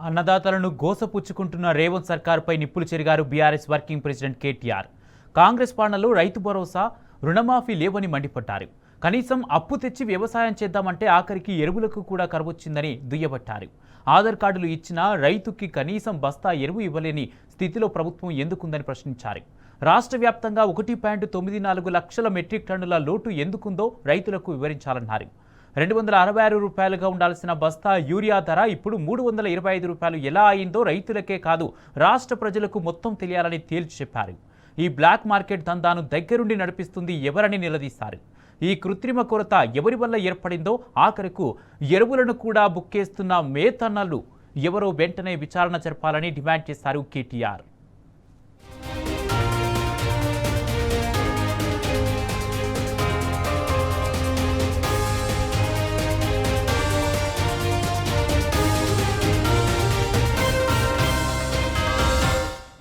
అన్నదాతలను గోసపుచ్చుకుంటున్న రేవంత్ సర్కారుపై నిప్పులు చెరిగారు BRS working president KTR. Congress పాలనలో రైతు భరోసా, రుణమాఫీ లేవని మండిపడ్డారు. కనీసం అప్పు తెచ్చి వ్యవసాయం చేద్దామంటే ఆఖరికి ఎరువులకు కూడా కరువొచ్చిందని దుయ్యబట్టారు. ఆధార్ కార్డులు ఇచ్చినా రైతుకి కనీసం బస్తా ఎరువు ఇవ్వలేని స్థితిలో ప్రభుత్వం ఎందుకుందని ప్రశ్నించారు. రాష్ట్ర వ్యాప్తంగా 1.94 లక్షల మెట్రిక్ టన్నుల లోటు ఎందుకుందో రైతులకు వివరించాలన్నారు. 266 రూపాయలుగా ఉండాల్సిన బస్తా యూరియా ధర ఇప్పుడు 325 రూపాయలు ఎలా అయిందో రైతులకే కాదు రాష్ట్ర ప్రజలకు మొత్తం తెలియాలని తేల్చి చెప్పారు. ఈ బ్లాక్ మార్కెట్ దందాను దగ్గరుండి నడిపిస్తుంది ఎవరని నిలదీశారు. ఈ కృత్రిమ కొరత ఎవరి వల్ల ఏర్పడిందో, ఆఖరకు ఎరువులను కూడా బుక్కేస్తున్న మేతన్నలు ఎవరో వెంటనే విచారణ జరపాలని డిమాండ్ చేశారు కేటీఆర్.